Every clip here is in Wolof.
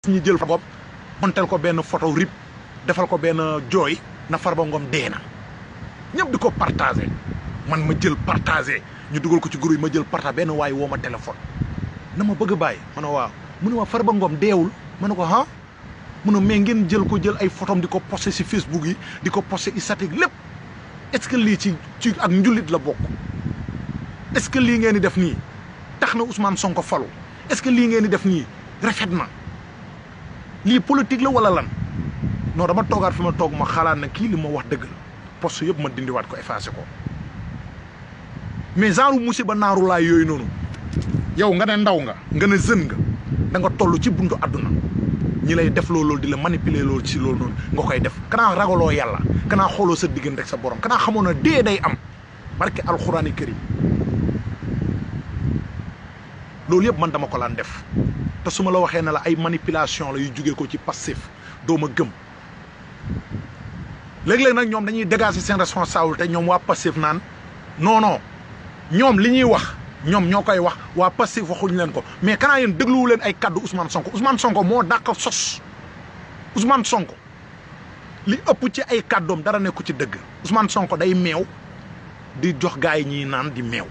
ñi jël Farba Ngom montel ko benn photo rip defal ko benn jooy na Farba Ngom dee na ñëpp di ko partagé man ma jël partagé ñu dugal ko ci groupe yi ma jël partagé benn waay woo ma téléphone na ma bëgg a bàyyi ma ne waaw mu ne ma Farba Ngom deewul ma ne ko ah mu ne mais ngeen jël ko jël ay photom di ko posté si Facebook yi di ko posté statique lépp est-ce que lii ci ak njullit la bokk est-ce que lii ngeen di def nii tax na Ousmane Sonko falu est-ce que lii ngeen di def nii rafet na lii politique la wala lan non dama toogaat fi ma toog ma xalaat na kii li ma wax dëgg la poste yëpp ma dindiwaat ko effacé ko mais genre musiba naaru laay yooyu noonu yow nga ne ndaw nga ne jeune nga da nga toll ci buntu àdduna ñi lay def loolu di la manipuler loolu ci loolu noonu nga koy def kanaa ragaloo yàlla kanaa xooloo sa diggante ak sa borom kanaa xamoon na dee day am barke alxuraani karim loolu yëpp man dama ko laan def te su ma la waxee ne la ay manipulation la yu jugee ko ci Pastef doo ma gëm léeg-léeg nag ñoom dañuy dégager seen responsabilité ñoom waa Pastef naan non non ñoom li ñuy wax ñoom ñoo koy wax waa Pastef waxuñu leen ko mais kanaa yéen dégluwu leen ay kaddu Ousmane Sonko moo dàq sos Ousmane Sonko li ëpp ci ay kaddoom dara nekku ci dëgg Ousmane Sonko day meew di jox gars yi ñiy naan di meew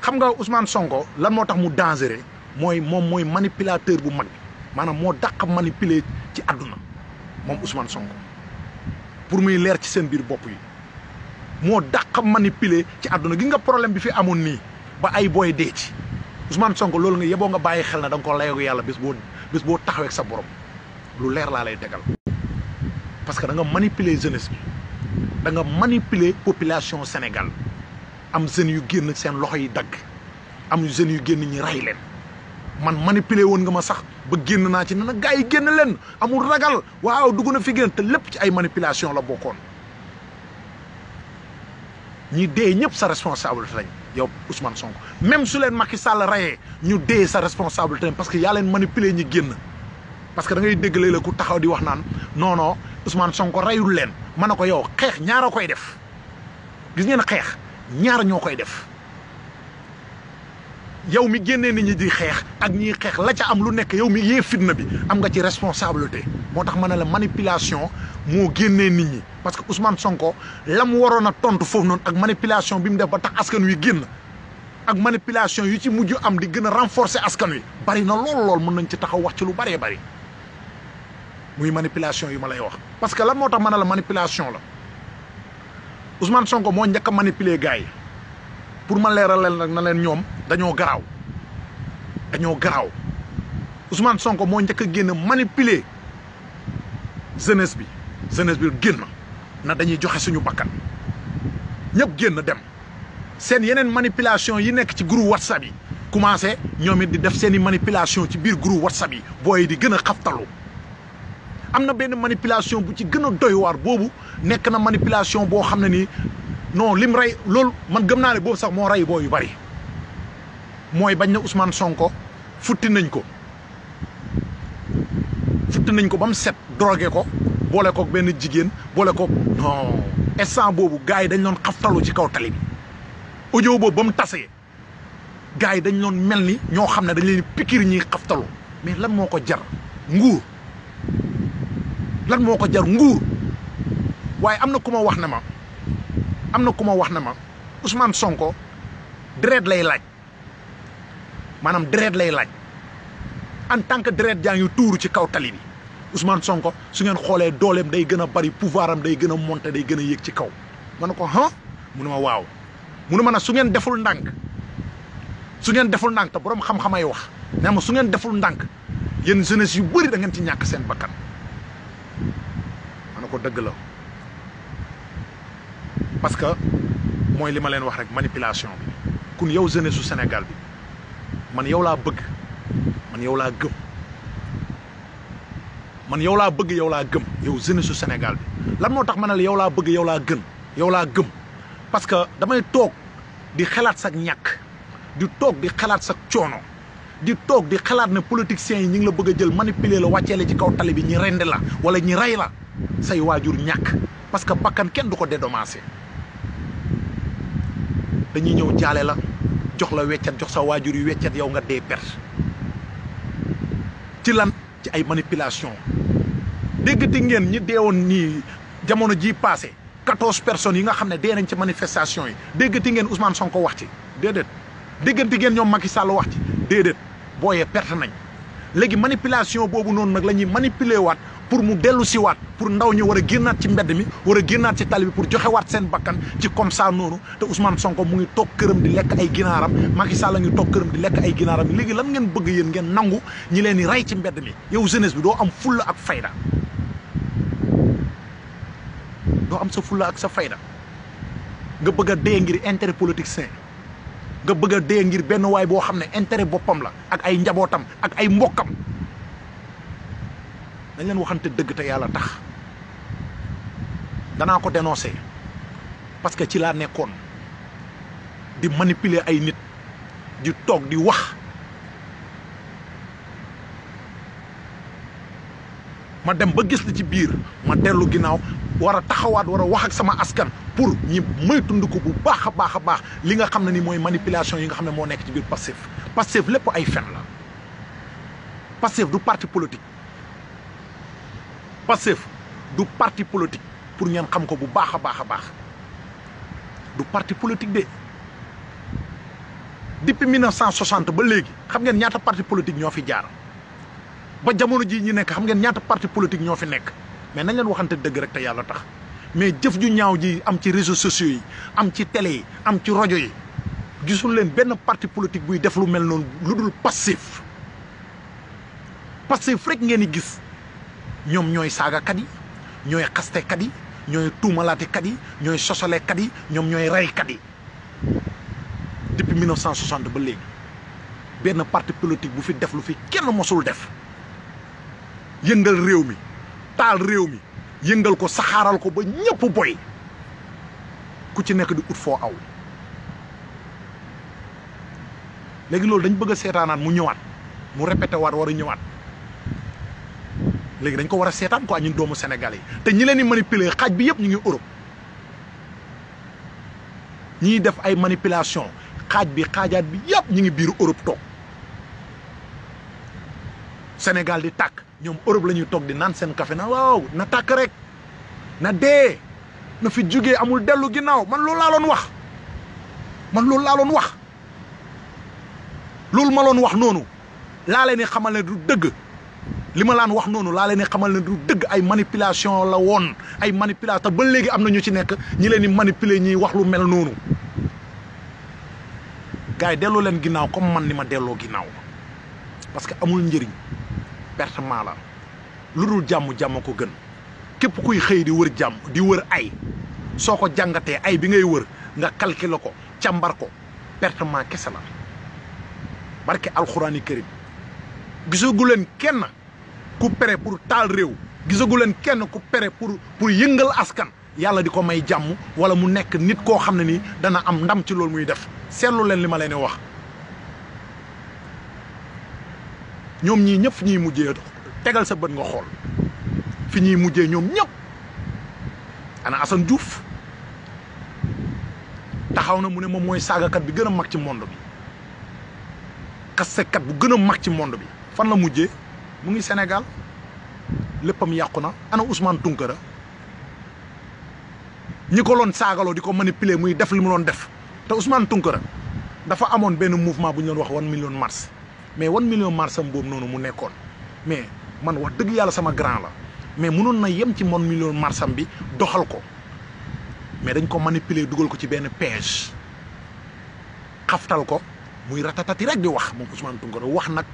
xam nga Ousmane Sonko lan moo tax mu dangereux mooy moom mooy manipulateur bu mag maanaam moo dàq manipuler ci àdduna moom Ousmane Sonko pour muy leer ci seen biir bopp yi moo dàq manipuler ci àdduna gi nga problème bi fi amoon nii ba ay booy dee ci Ousmane Sonko loolu nga yeboo nga bàyyi xel na da nga ko layoo yàlla bés boo taxawee ak sa borom lu leer laa lay tegal parce que da nga manipuler jeunesse bi da nga manipuler population Sénégal am jeunes yu génn seen loxo yi dagg am jeunes yu génn ñi rey leen man manipuler woon nga ma sax ba génn naa ci ne na gars yi génn leen amul ragal waaw dugg na fi génn te lépp ci ay manipulation la bokkoon ñi dee ñëpp sa responsabilité lañ yow Ousmane Sonko même su leen Macky Sall rayee ñu dee sa responsabilité parce que yaa leen manipuler ñi génn parce que da ngay dégg la ku taxaw di wax naan non non Ousmane Sonko rayul leen ma ne ko yow xeex ñaara koy def gis ngeen xeex ñaar ñoo koy def yow mi génnee nit ñi di xeex ak ñiy xeex la ca am lu nekk yow mi yee fitna bi am nga ci responsabilité moo tax ma ne la manipulation moo génnee nit ñi parce que Ousmane Sonko la mu waroon a tontu foofu noonu ak manipulation bi mu def ba tax askan wi génn ak manipulation yu ci mujj am di gën a renforcer askan wi bari na lool mën nañ ci taxaw wax ci lu bëree bëri muy manipulation yu ma lay wax. parce que lan moo tax ma ne la manipulation la Ousmane Sonko moo njëkk a manipuler gars yi pour ma leeral leen nag na leen ñoom dañoo garaaw Ousmane Sonko moo njëkk a génn manipuler jeunesse bi génn na dañuy joxe suñu bakkan ñëpp génn dem seen yeneen manipulation yi nekk ci groupe WhatsApp yi commencé ñoom it di def seen i manipulation ci biir groupe WhatsApp yi booy di gën a xaftalu am na benn manipulation bu ci gën a doy waar boobu nekk na manipulation boo xam ne nii non lim rey loolu man gëm naa ne boobu sax moo rey boo yu bari mooy bañ na Ousmane Sonko futti nañ ko ba mu set drogué ko boole ko benn jigéen boole ko non instant boobu gars yi dañ doon xaftalu ci kaw tali bi audio boobu ba mu tasee gars yi dañ doon mel ni ñoo xam ne dañ leen pikir ñiy xaftalu mais lan moo ko jar nguur waaye am na ku ma wax ne ma Ousmane Sonko deret lay laaj maanaam deret lay laaj en tant que deret jaa ngi tuuru ci kaw tali bi Ousmane Sonko su ngeen xoolee dooleem day gën a bari pouvoir am day gën a monter day gën a yéeg ci kaw ma ne ko mu ne ma waaw mu ne ma nag su ngeen deful ndànk te borom xam-xamay wax nee ma su ngeen deful ndànk yéen jeunesse yu bëri da ngeen ci ñàkk seen bakkan ma ne ko dëgg la parce que mooy li ma leen wax rek manipulation bi kun yow jeunesse su Sénégal bi man yow laa bëgg man yow laa gëm yow jeunesse su Sénégal bi lan moo tax ma ne la yow laa bëgg yow laa gëm parce que damay toog di xalaat sa ñàkk di toog di xalaat sa coono di toog di xalaat ne politiciens yi ñi ngi la bëgg a jël manipuler la wàccee la ci kaw tali bi ñi rende la wala ñi rey la say waajur ñàkk parce que bakkan kenn du ko dédommagé dañuy ñëw jaale la jox la weccat jox sa waajur yu weccat yow nga dee perte ci lan ci ay manipulation déggati ngeen ñi deewoon nii jamono ji passé 14 personnes yi nga xam ne dee nañ ci manifestation yi déggati ngeen Ousmane Sonko wax ci déedéet déggati ngeen ñoom Macky Sall wax ci déedéet booyee perte nañ léegi manipulation boobu noonu nag la ñuy manipuler waat pour mu dellu si waat pour ndaw ñi war a génnaat ci mbedd mi war a génnaat ci tali bi pour joxe waat seen bakkan ci comme ça noonu te Ousmane Sonko mu ngi toog këram di lekk ay ginaaram Macky Sall la ngi toog këram di lekk ay ginaaram léegi lan ngeen bëgg yéen ngeen nangu ñi leen di rey ci mbedd mi yow jeunesse bi doo am fulla ak fayda doo am sa fulla ak sa fayda nga bëgg a dee ngir intérêt politique sain nga bëgg a dee ngir benn waay boo xam ne intérêt boppam la ak ay njabootam ak ay mbokkam dañ leen waxante dëgg te yàlla tax danaa ko dénoncer parce que ci laa nekkoon di manipuler ay nit di toog di wax ma dem ba gis li ci biir ma dellu ginnaaw war a taxawaat war a wax ak sama askan pour ñi moytund ko bu baax a baax a baax li nga xam ne ni mooy manipulation yi nga xam ne moo nekk ci biir Pastef lépp ay fen la Pastef du parti politique Pastef du parti politique pour ngeen xam ko bu baax a baax a baax du parti politique de depuis 1960 ba léegi xam ngeen ñaata parti politique ñoo fi jaar ba jamono jii ñi nekk xam ngeen ñaata parti politique ñoo fi nekk mais nañ leen waxante dëgg rek te yàlla tax mais jëf ju ñaaw ji am ci réseaux sociaux yi am ci télé yi am ci rajo yi gisul leen benn parti politique buy def lu mel noonu lu dul Pastef Pastef rek ngeen di gis ñoom ñooy saagakat yi ñooy xastekat yi ñooy tuumalaatekat yi ñooy sosalekat yi ñoom ñooy reykat yi depuis 1960 ba léegi benn parti politique bu fi def lu fi kenn mosul def yëngal réew mi taal réew mi yëngal ko saxaaral ko ba ñëpp boy ku ci nekk di ut foo aw léegi loolu dañ bëgg a seetaanaat mu ñëwaat mu répété waat war a ñëwaat léegi dañ ko war a seetaan quoi ñun doomu Sénégal yi te ñi leen di manipuler xaaj bi yëpp ñu ngi Europe ñiy def ay manipulation xaaj bi xaajaat bi yëpp ñu ngi biir Europe toog Sénégal di tàkk ñoom Europe la ñuy toog di naan seen café na waaw na tàkk rek na dee na fi jugee amul dellu ginnaaw man loolu laa doon wax loolu ma loon wax noonu laa leen di xamal ne du dëgg li ma laan wax noonu laa leen di xamal ne du dëgg ay manipulation la woon ay manipulation ba léegi am na ñu ci nekk ñi leen di manipuler ñiy wax lu mel noonu gars yi delloo leen ginnaaw comme man ni ma delloo ginnaaw parce que amul njëriñ pertement la lu dul jàmm ko gën képp kuy xëy di wër jàmm di wër ay soo ko jàngatee ay bi ngay wër nga calculer ko càmbar ko pertement kese la barke alxuraani karim gisagu leen kenn ku pere pour taal réew gisagu leen kenn ku pere pour yëngal askan yàlla di ko may jàmm wala mu nekk nit koo xam ne nii dana am ndam ci loolu muy def seetlu leen li ma leen di wax ñoom ñii ñëpp fi ñuy mujjee tegal sa bët nga xool fi ñuy mujjee ñoom ñëpp ana Assane Diouf taxaw na mu ne moom mooy saagakat bi gën a mag ci monde bi xasekat bu gën a mag ci monde bi fan la mujjee mu ngi Sénégal léppam yàqu na ana Ousmane Tounkara ñi ko loon saagaloo di ko manipuler muy def li mu doon def te Ousmane Tounkara dafa amoon benn mouvement bu ñu doon wax 1 million mars mais 1 million mars am boobu noonu mu nekkoon mais man wax dëgg yàlla sama grand la mais mënoon na yem ci 1 million mars am bi doxal ko mais dañ ko manipuler dugal ko ci benn piège xaftal ko muy ratatati rek di wax moom Ousmane Tounkara wax nag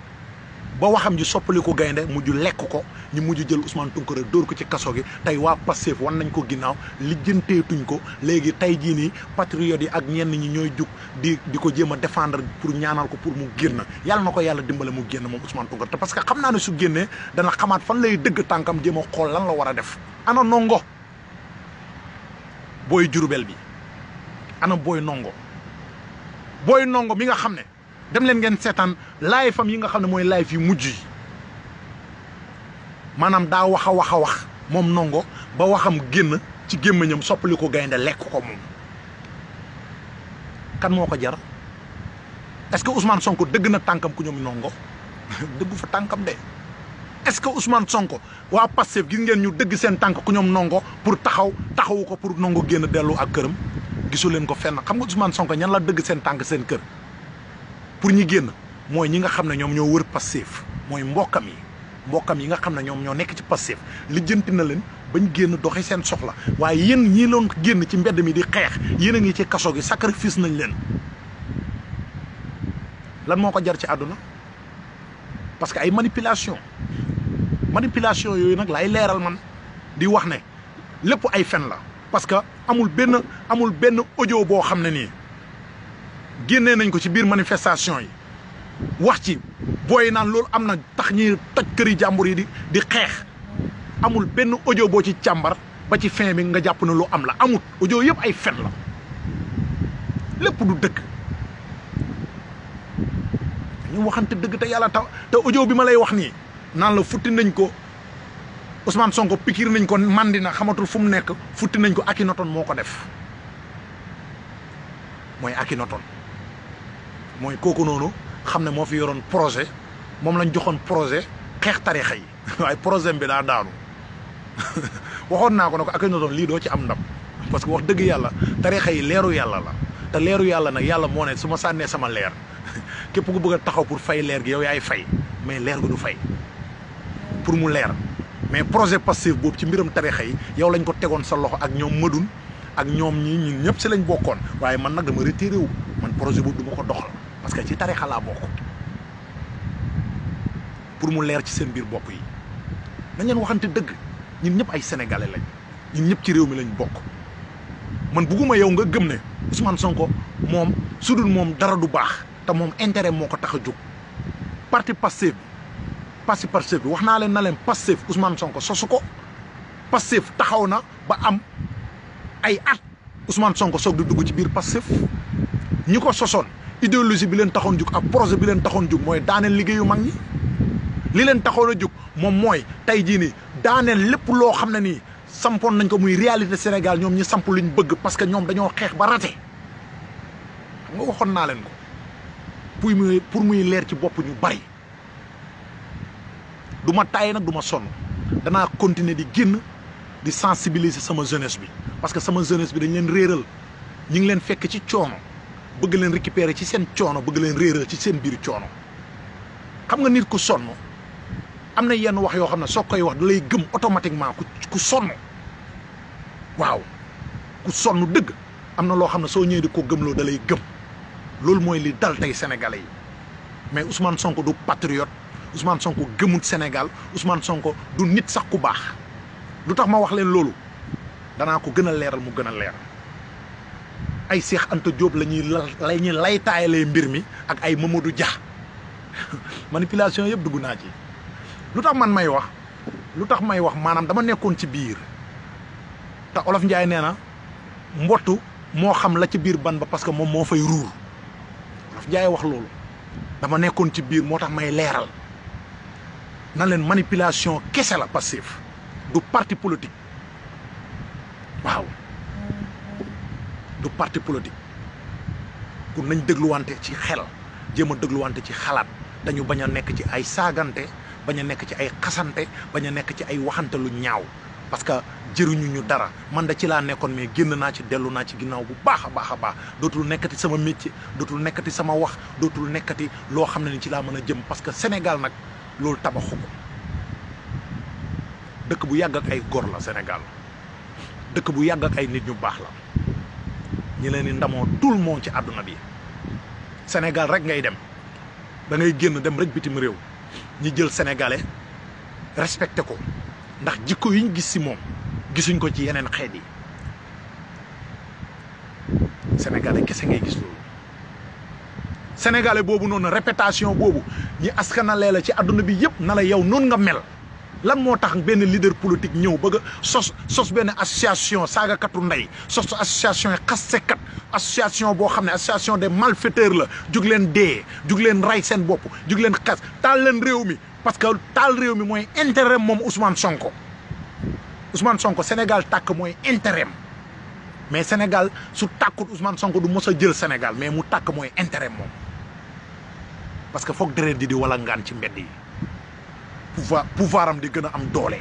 ba waxam ji soppali ko gaynde mujj lekk ko ñu mujj jël Ousmane Tounkara dóor ko ci kaso gi tey waa Pastef wan nañ ko ginnaaw lijjanteetuñ ko léegi tey jii nii patriotes yi ak ñenn ñi ñooy jug di ko jéem a défendre pour ñaanal ko pour mu génn yàlla na ko yàlla dimbale mu génn moom Ousmane Tounkara te parce que xam naa ne su génnee dana xamaat fan lay dëgg tànkam jéem a xool lan la war a def ana nongo booy Jurbel bi ana booy nongo mi nga xam ne dem leen ngeen seetaan live fam yi nga xam ne mooy live yu mujj yi maanaam daa wax a wax moom nongo ba waxam génn ci gémmiñam soppali ko gaynde lekk ko moom kan moo ko jar est-ce que Ousmane Sonko dëgg na tànkam ku ñoom nongo dëggu fa tànkam de est-ce que Ousmane Sonko waa Pastef gis ngeen ñu dëgg seen tànk ku ñoom nongo pour taxawu ko pour nongo génn dellu ak këram gisu leen ko fenn xam nga Ousmane Sonko ñan la dëgg seen tànk seen kër pour ñi génn mooy ñi nga xam ne ñoom ñoo wër Pastef mooy mbokkam yi nga xam ne ñoom ñoo nekk ci Pastef lijjanti na leen bañ génn doxi seen soxla waaye yéen ñii loon génn ci mbedd mi di xeex yéen a ngi ci kaso gi sacrifice nañ leen lan moo ko jar ci àdduna parce que ay manipulation yooyu nag lay leeral man di wax ne lépp ay fen la parce que amul benn audio boo xam ne nii génnee nañ ko ci biir manifestation yi wax ci booy naan loolu am na tax ñi toj këri jàmbur yi di xeex amul benn audio boo ci càmbar ba ci fin bi nga jàpp ne lu am la amut audio yëpp ay fen la lépp du dëgg ñu waxante dëgg te yàlla te audio bi ma lay wax nii naan la futti nañ ko Ousmane Sonko pikir nañ ko mandi na xamatul fu mu nekk futti nañ ko Akhenaton moo ko def mooy Akhenaton mooy kooku noonu xam ne moo fi yoroon projet moom lañ joxoon projet xeex tarixa yi waaye projet bi daa daanu waxoon naa ko ne ko Akhenaton lii doo ci am ndam parce que wax dëgg yàlla tarixa yi leeru yàlla la te leeru yàlla nag yàlla moo ne su ma sànnee sama leer képp ku bëgg a taxaw pour fay leer gi yow yaay fay mais leer gi du fay pour mu leer mais projet Pastef boobu ci mbiram tarixa yi yow lañ ko tegoon sa loxo ak ñoom Madoune ak ñoom ñun ñëpp si lañ bokkoon waaye man nag dama retiré wu man projet boobu du ma ko doxal parce que ci tarixa laa bokk pour mu leer ci seen biir bopp yi dañ leen waxante dëgg ñun ñëpp ay sénégalais lañ ñun ñëpp ci réew mi lañ bokk man bugguma yow nga gëm ne Ousmane Sonko moom su dul moom dara du baax te moom intérêt moo ko tax a jóg parti Pastef bi wax naa leen na leen Pastef Ousmane Sonko sosu ko Pastef taxaw na ba am ay at Ousmane Sonko soog di dugg ci biir Pastef ñi ko sosoon idéologie bi leen taxoon jóg ak projet bi leen taxoon jóg mooy daaneel liggéeyu mag ñi li leen taxoon a jóg moom mooy tey jii nii daaneel lépp loo xam ne nii sampoon nañ ko muy réalité Sénégal ñoom ñi samp luñ bëgg parce que ñoom dañoo xeex ba raté xam nga waxoon naa leen ko pour muy leer ci bopp ñu bari du ma tàyyi nag du ma sonn danaa continuer di génn di sensibiliser sama jeunesse bi parce que sama jeunesse bi dañ leen réeral ñi ngi leen fekk ci coono bëgg leen récupérer ci seen coono bëgg leen réeral ci seen biir coono xam nga nit ku sonn am na yenn wax yoo xam ne soo koy wax da lay gëm automatiquement ku sonn waaw ku sonn dëgg am na loo xam ne soo ñëwee di ko gëmloo da lay gëm loolu mooy li dal tey sénégalais yi mais Ousmane Sonko du patriote Ousmane Sonko gëmut Sénégal Ousmane Sonko du nit sax ku baax lu tax ma wax leen loolu danaa ko gën a leeral mu gën a leer ay Cheikh Anta Diop la ñuy lay taayalee mbir mi ak ay Mamadou Dia manipulation yëpp dugg naa ci lu tax man may wax maanaam dama nekkoon ci biir te Olof Njaay nee na mbottu moo xam la ci biir ban ba parce que moom moo fay ruur Olof Njaay wax loolu dama nekkoon ci biir moo tax may leeral na leen manipulation kese la Pastef du parti politique waaw du parti politique pour nañ dégluwante ci xel jéem a dégluwante ci xalaat dañu bañ a nekk ci ay saagante bañ a nekk ci ay xasante bañ a nekk ci ay waxante lu ñaaw parce que jëruñu ñu dara man da ci laa nekkoon mais génn naa ci dellu naa ci ginnaaw bu baax a baax dootul nekkati sama métier dootul nekkati sama wax dootul nekkati loo xam ne ni ci laa mën a jëm parce que Sénégal nag loolu tabaxu ko dëkk bu yàgg ak ay góor la Sénégal dëkk bu yàgg ak ay nit ñu baax la ñi leen di ndamoo tout le monde ci àdduna bi Sénégal rek ngay dem da ngay génn dem rek bitim réew ñi jël sénégalais respecté ko ndax jikko yi ñu gis ci moom gisuñ ko ci yeneen xeet yi sénégalais kese ngay gis loolu sénégalais boobu noonu répétition boobu ñi askanalee la ci àdduna bi yëpp na la yow noonu nga mel lan moo tax benn leader politique ñëw bëgg a sos benn association saagakatu ndey sos association yi xastekat association boo xam ne association des malfaiteurs la jug leen dee jug leen rey seen bopp jug leen xas taal leen réew mi parce que taal réew mi mooy intérêt moom Ousmane Sonko Sénégal tàkk mooy intérêt mais Sénégal su tàkkut Ousmane Sonko du mos a jël Sénégal mais mu tàkk mooy intérêt moom parce que foog deret di wala ngaan ci mbedd yi pouvoir am di gën a am doole.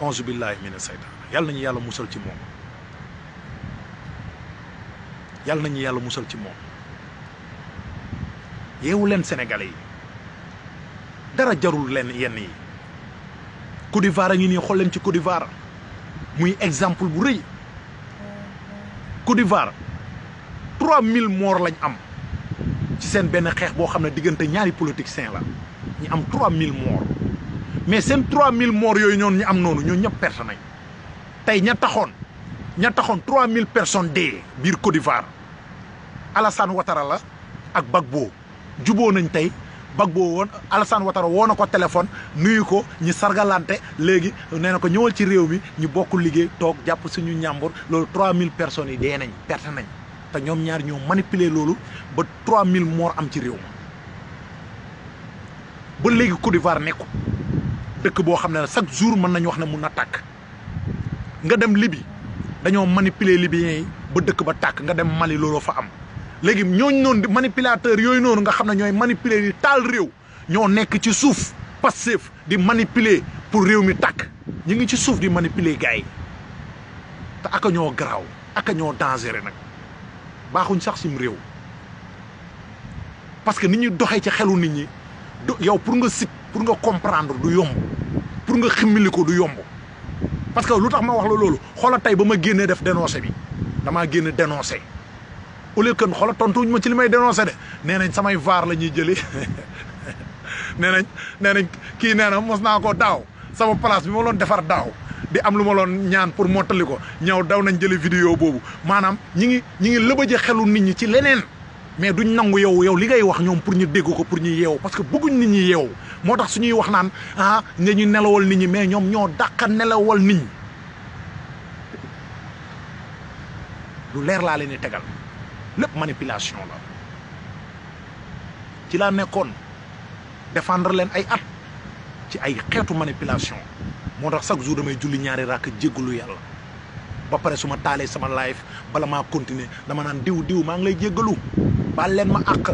auzu billahi mina seytaan yàlla nañu yàlla musal ci moom yàlla nañu yàlla musal ci moom. yeewu leen Sénégalais yi dara jarul leen yenn yi. Côte d'Ivoire a ngi nii xool leen ci Côte d'Ivoire muy exemple bu rëy Côte d'Ivoire 3000 morts lañ am ci seen benn xeex boo xam ne diggante ñaari politiciens la ñu am 3000 morts mais seen 3000 morts yooyu ñoon ñu am noonu ñoo ñëpp perte nañ tey ña taxoon 3000 personnes dee biir Côte d'Ivoire Alassane Ouattara la ak Gbagbo juboo nañ tey Gbagbo woon Alassane Ouattara woo na ko téléphone nuyu ko ñi sargalante léegi nee na ko ñëwal ci réew mi ñu bokk liggéey toog jàpp suñu ñàmbur loolu 3000 personnes yi dee nañ perte nañ te ñoom ñaar ñoo manipuler loolu ba 3000 morts am ci réew ma ba léegi Côte d'Ivoire nekku dëkk boo xam ne chaque jour mën nañu wax ne mun na tàkk nga dem Libye dañoo manipuler libyens yi ba dëkk ba tàkk nga dem Mali looloo fa am léegi ñooñu noonu manipulateur yooyu noonu nga xam ne ñooy manipuler di taal réew ñoo nekk ci suuf Pastef di manipuler pour réew mi tàkk ñu ngi ci suuf di manipuler gars yi te aka ñoo garaaw aka ñoo dangereux nag baaxuñ sax sim réew parce que nit ñuy doxee ci xelu nit ñi yow pour nga sip pour nga comprendre du yomb pour nga ximmili ko du yomb parce que lu tax ma wax la loolu xoola tey ba ma génnee def dénoncé bi damaa génn dénoncé au lieu que xoola tontuñ ma ci li may dénoncé de nee nañ samay vaar la ñuy jëlee nee nañ kii nee na mos naa ko daaw sama place bi ma loon defar daaw di am lu ma loon ñaan pour mottali ko ñëw daw nañ jëli vidéo boobu maanaam ñi ngi lëbëje xelu nit ñi ci leneen mais duñ nangu yow li ngay wax ñoom pour ñu dégg ko pour ñu yeewu parce que bëgguñ nit ñi yeewu moo tax suñuy wax naan nga ñu nelawal nit ñi mais ñoom ñoo dàqa nelawal nit ñi lu leer laa leen di tegal lépp manipulation la ci laa nekkoon défendre leen ay at ci ay xeetu manipulation moo tax chaque jour damay julli ñaari rakk jéggalu yàlla ba pare su ma taalee sama live bala maa continuer dama naan diw maa ngi lay jéggalu baal leen ma àq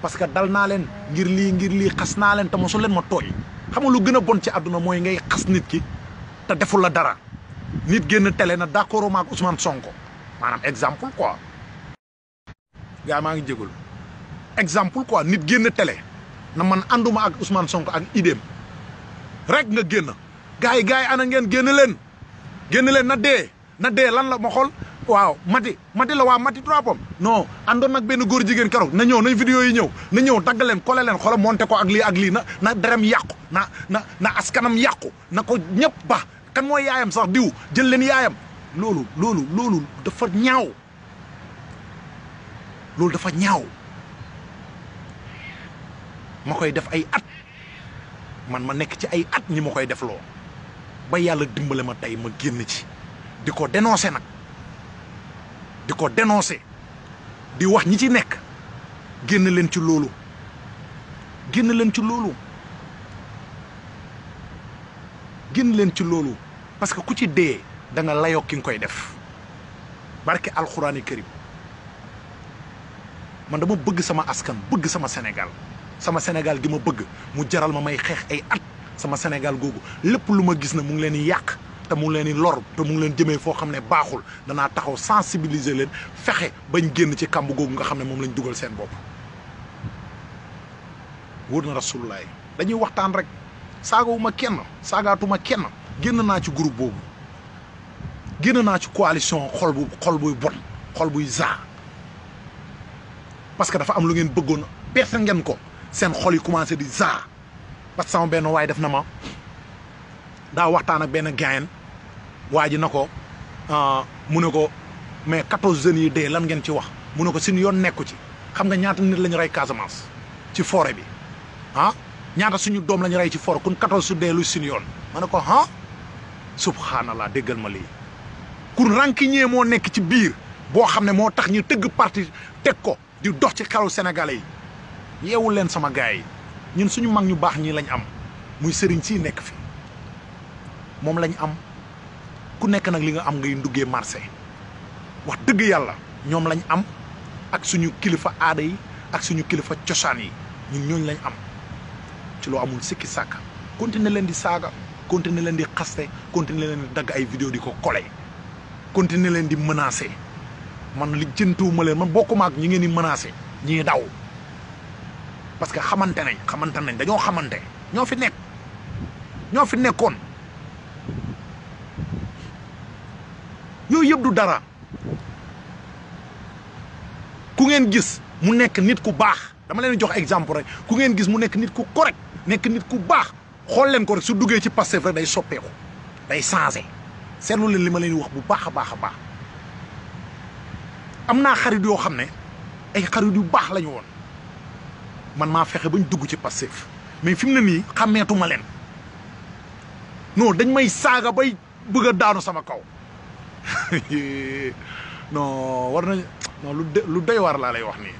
parce que dal naa leen ngir lii xas naa leen te mosu leen ma tooñ xam nga lu gën a bon ci àdduna mooy ngay xas nit ki te deful la dara nit génn télé na d'accord ma ak Ousmane Sonko maanaam exemple quoi gaa maa ngi jégalu exemple quoi nit génn télé na man ànduma ak Ousmane Sonko ak idéem rek nga génn gars yi ana ngeen génn leen na dee lan la ma xool waaw mati la waa mati 3 pommes non àndoon nag benn góor jigéen keroog na ñëw nañ vidéo yi na ñëw dagg leen kole leen xoola monté ko ak lii na derem yàqu na askanam yàqu na ko ñëpp ba kan mooy yaayam sax diw jël leen yaayam loolu dafa ñaaw loolu dafa ñaaw ma koy def ay at man ma nekk ci ay at ñi ma koy def loo ba yàlla dimbale ma tey ma génn ci di ko dénoncer nag di ko dénoncer di wax ñi ci nekk génn leen ci loolu génn leen ci loolu parce que ku ci dee da nga layoo ki nga koy def barke alxuraani karim man dama bëgg sama askan bëgg sama Sénégal gi ma bëgg mu jaral ma may xeex ay at sama Sénégal googu lépp lu ma gis na mu ngi leen di yàq te mu ngi leen di lor te mu ngi leen jëmee foo xam ne baaxul danaa taxaw sensibiliser leen fexe bañ génn ci kàmb googu nga xam ne moom lañ dugal seen bopp. wóor na rasulullaay dañuy waxtaan rek saagawuma kenn saagaatuma kenn génn naa ci groupe boobu génn naa ci coalition xol buy bon xol buy zaa parce que dafa am lu ngeen bëggoon perte ngeen ko seen xol yi commencé di zaa parce que sama benn waay def na ma daa waxtaan ak benn gayen waa ji na ko mu ne ko mais 14 jeunes yi dee lan ngeen ci wax mu ne ko suñu yoon nekku ci xam nga ñaata nit lañu rey Casamance ci forêt bi ñaata suñu doom lañu rey ci forêt kun 14 su dee lu suñu yoon ma ne ko subhanallah déggal ma lii kun rancunier moo nekk ci biir boo xam ne moo tax ñu tëgg parti teg ko di dox ci xelu sénégalais yi yeewul leen sama gars yi ñun suñu mag ñu baax ñii lañ am muy sëriñ sii nekk fi moom lañ am ku nekk nag li nga am ngay nduggee marché wax dëgg yàlla ñoom lañ am ak suñu kilifa aada yi ak suñu kilifa cosaan yi ñun ñooñu lañ am ci loo amul sikki sàkka continuer leen di saaga continuer leen di xaste continuer leen di dagg ay vidéo di ko collé continuer leen di menacer man li jëntuwuma leen man bokkuma ak ñi ngeen di menacer ñii daw parce que xamante nañ dañoo xamante ñoo fi nekkoon yooyu yëpp du dara ku ngeen gis mu nekk nit ku baax dama leen jox exemple rek ku ngeen gis mu nekk nit ku correct nekk nit ku baax xool leen ko rek su duggee ci Pastef rek day soppeeku day changé seetlu leen li ma leen wax bu baax a baax a baax am naa xarit yoo xam ne ay xarit yu baax lañu woon man maa fexe bañ dugg ci Pastef mais fi mu ne nii xàmmeetuma leen non dañ may saaga bay bëgg a daanu sama kaw non war nañ non lu doy war laa lay wax nii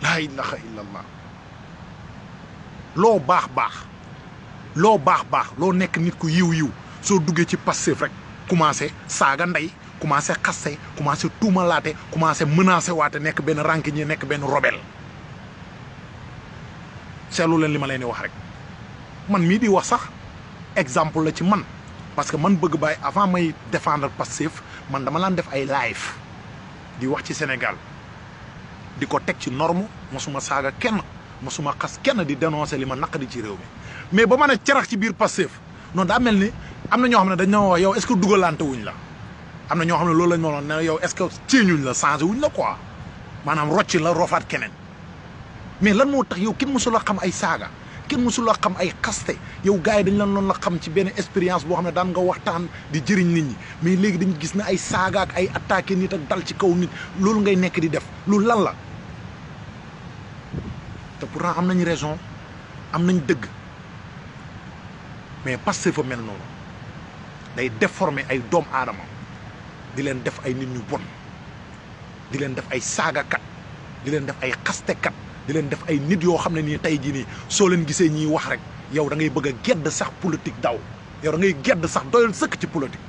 laa ilaha illallah loo baax loo nekk nit ku yiw soo duggee ci Pastef rek commencé saaga ndey commencé xaste commencé tuumalaate commencé menacé waate nekk benn rancunier nekk benn rebelle seetlu leen li ma leen di wax rek man mii di wax sax exemple la ci man parce que man bëgg bàyyi avant may défendre Pastef man dama laan def ay live di wax ci Sénégal di ko teg ci norme mosuma saaga kenn mosuma xas kenn di dénoncer li ma naqadi ci réew mi mais ba ma ne cerax ci biir Pastef noonu daa mel ni am na ñoo xam ne dañ na wax yow est-ce que dugalante wuñ la am na ñoo xam ne loolu lañ ma doon ne yow est-ce que ceeñuñ la changé wuñ la quoi maanaam rocci la rofaat keneen mais lan moo tax yow kenn mësula xam ay saaga kenn mësula xam ay xaste yow gars yi dañ lan loon la xam ci benn expérience boo xam ne daan nga waxtaan di jëriñ nit ñi mais léegi dañu gis ne ay saaga ak ay attaqué nit ak dal ci kaw nit loolu ngay nekk di def loolu lan la te pourtant am nañ raison am nañ dëgg mais Pastef fa mel noonu day déformer ay doom aadama di leen def ay nit ñu bon di leen def ay saagakat di leen def ay xastekat di leen def ay nit yoo xam ne nii tey jii nii soo leen gisee ñiy wax rek yow da ngay bëgg a gedd sax politique daw yow da ngay gedd sax doyal sëkk ci politique